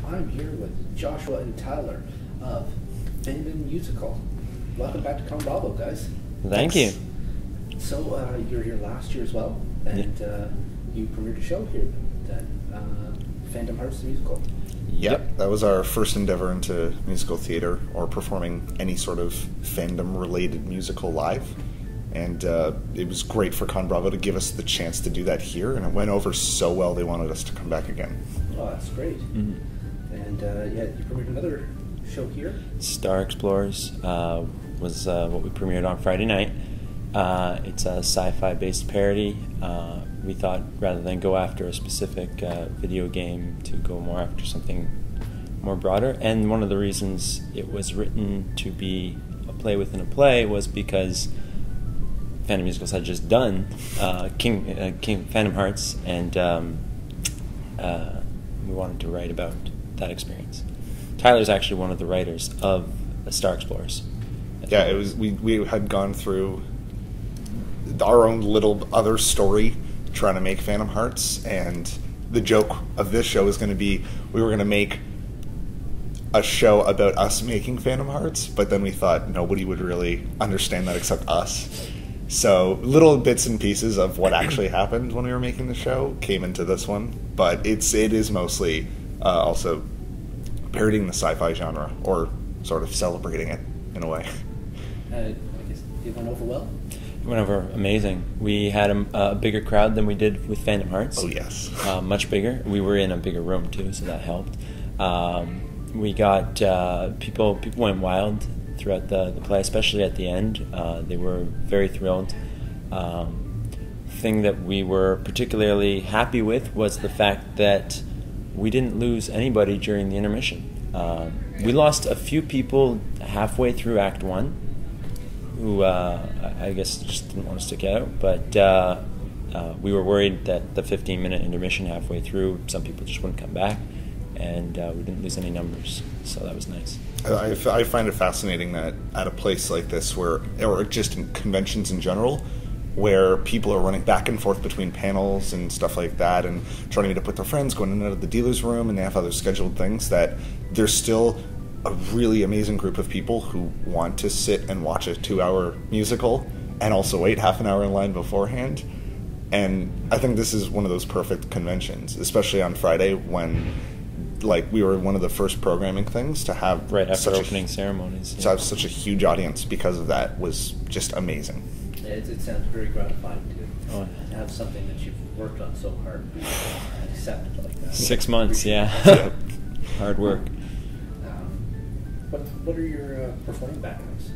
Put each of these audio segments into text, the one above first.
I'm here with Joshua and Tyler of Fandom Musicals. Welcome back to ConBravo, guys. Thank you. So, you were here last year as well, and you premiered a show here then, Fandom Hearts the Musical. Yep, that was our first endeavor into musical theater or performing any sort of fandom-related musical live. And it was great for ConBravo to give us the chance to do that here, and it went over so well they wanted us to come back again. Oh, that's great. Mm-hmm. And you premiered another show here? Star Explorers was what we premiered on Friday night. It's a sci-fi based parody. We thought rather than go after a specific video game to go more after something more broader. And one of the reasons it was written to be a play within a play was because Fandom Musicals had just done Fandom Hearts, and we wanted to write about that experience. Tyler's actually one of the writers of Star Explorers. Yeah, it was. We had gone through our own little other story trying to make Fandom Hearts, and the joke of this show is going to be we were going to make a show about us making Fandom Hearts, but then we thought nobody would really understand that except us. So little bits and pieces of what actually happened when we were making the show came into this one, but it is mostly also parodying the sci-fi genre, or sort of celebrating it in a way. I guess it went over well? It went over amazing. We had a bigger crowd than we did with Fandom Hearts. Oh, yes. Much bigger. We were in a bigger room, too, so that helped. We got people went wild throughout the play, especially at the end. They were very thrilled. Thing that we were particularly happy with was the fact that we didn't lose anybody during the intermission. We lost a few people halfway through Act 1 who I guess just didn't want to stick out, but we were worried that the 15-minute intermission halfway through, some people just wouldn't come back, and we didn't lose any numbers, so that was nice. I find it fascinating that at a place like this, where, or just in conventions in general, where people are running back and forth between panels and stuff like that, and trying to meet up with their friends, going in and out of the dealer's room, and they have other scheduled things, that there's still a really amazing group of people who want to sit and watch a 2-hour musical and also wait half an hour in line beforehand. And I think this is one of those perfect conventions, especially on Friday when, like, we were one of the first programming things to have right after opening ceremonies. To have such a huge audience because of that was just amazing. It sounds very gratifying to have something that you've worked on so hard and accepted like that. 6 months, yeah. Hard work. What are your performing backgrounds?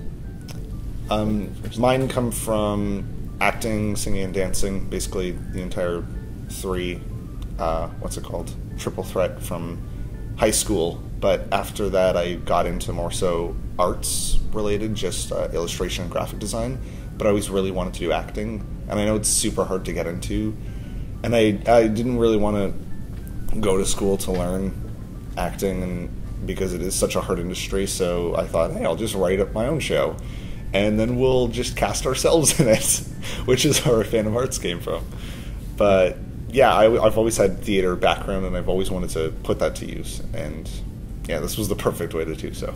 Mine come from acting, singing, and dancing. Basically, the entire triple threat from high school. But after that, I got into more so arts related, just illustration and graphic design. But I always really wanted to do acting, and I know it's super hard to get into. And I didn't really want to go to school to learn acting, and because it is such a hard industry, so I thought, hey, I'll just write up my own show, and then we'll just cast ourselves in it, which is where Fandom Hearts came from. But yeah, I've always had theater background, and I've always wanted to put that to use, and yeah, this was the perfect way to do so.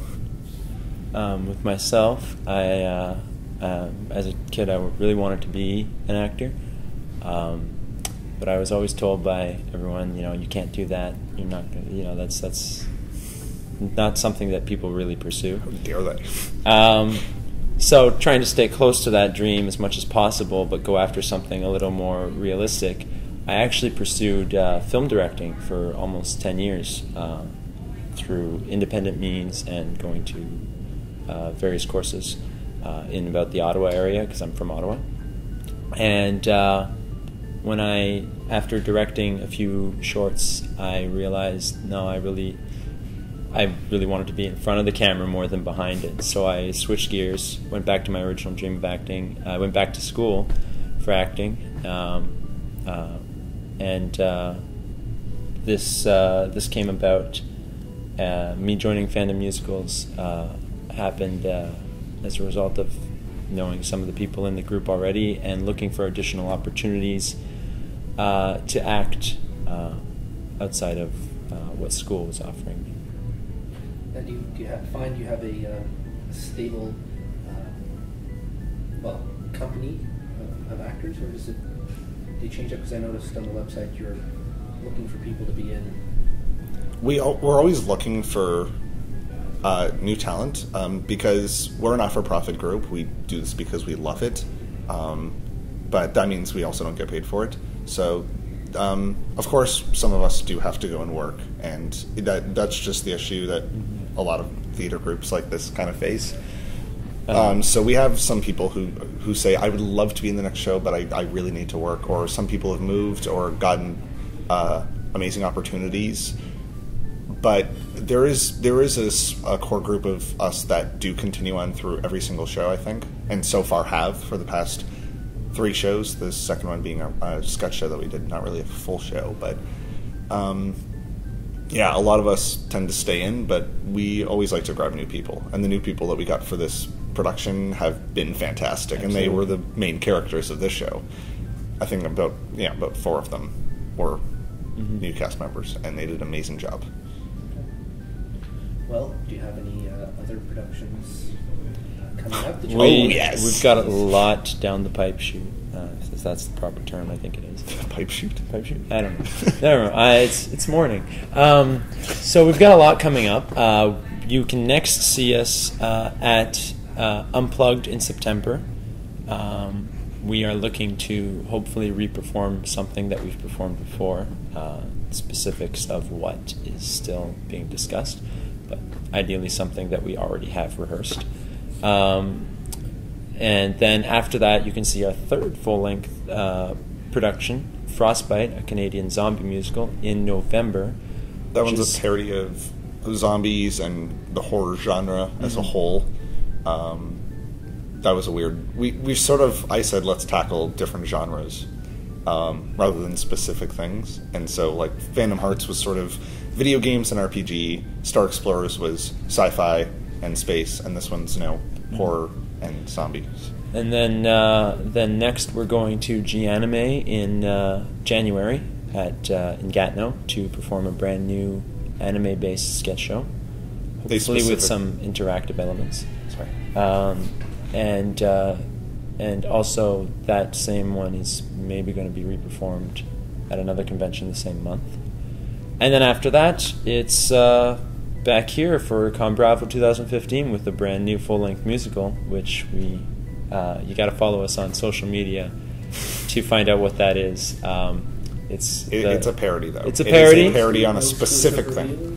With myself, I as a kid, I really wanted to be an actor, but I was always told by everyone, you can't do that. You're not gonna, that's not something that people really pursue. How dare they? So trying to stay close to that dream as much as possible, but go after something a little more realistic, I actually pursued film directing for almost 10 years through independent means and going to various courses in about the Ottawa area, because I'm from Ottawa. And when after directing a few shorts, I realized, no, I really wanted to be in front of the camera more than behind it. So I switched gears, went back to my original dream of acting. I went back to school for acting, and this came about. Me joining Fandom Musicals happened as a result of knowing some of the people in the group already and looking for additional opportunities to act outside of what school was offering me. And do you find you have a stable, company of actors, or do you change up? Because I noticed on the website you're looking for people to be in. We're always looking for new talent because we're a not-for-profit group. We do this because we love it, but that means we also don't get paid for it. So, of course, some of us do have to go and work, and that's just the issue that a lot of theater groups like this kind of face. So we have some people who say, I would love to be in the next show, but I really need to work. Or some people have moved or gotten amazing opportunities. But there is a core group of us that do continue on through every single show, I think, and so far have for the past 3 shows, the second one being a sketch show that we did, not really a full show, but yeah, a lot of us tend to stay in, but we always like to grab new people, and the new people that we got for this production have been fantastic. Absolutely. And they were the main characters of this show. I think about 4 of them were new cast members, and they did an amazing job. Well, do you have any other productions coming up? Yes. We've got a lot down the pipe shoot. If that's the proper term, I think it is. Pipe shoot? Pipe shoot? I don't know. Never mind. It's morning. So we've got a lot coming up. You can next see us at Unplugged in September. We are looking to hopefully re-perform something that we've performed before. Specifics of what is still being discussed, but ideally something that we already have rehearsed. And then after that, you can see our 3rd full-length production, Frostbite, a Canadian zombie musical, in November. That one's a parody of zombies and the horror genre as a whole. That was a weird... We sort of... I said, let's tackle different genres rather than specific things. And so, like, Fandom Hearts was sort of video games and RPG. Star Explorers was sci-fi and space. And this one's, horror and zombies. And then next we're going to G-Anime in January in Gatineau to perform a brand new anime-based sketch show, hopefully with some interactive elements. Sorry. And also that same one is maybe going to be reperformed at another convention the same month. And then after that, it's back here for ConBravo 2015 with a brand new full-length musical, which you got to follow us on social media to find out what that is. It's a parody, though. It's a parody. It's a parody on a specific thing.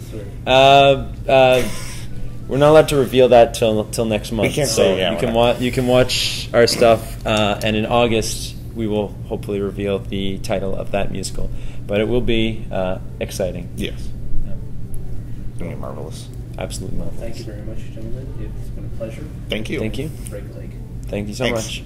We're not allowed to reveal that till next month. We can't so say, you can watch our stuff, and in August we will hopefully reveal the title of that musical. But it will be exciting. Yes. It's going to be marvelous. Absolutely marvelous. Thank you very much, gentlemen. It's been a pleasure. Thank you. Thank you. Break a leg. Thank you so much.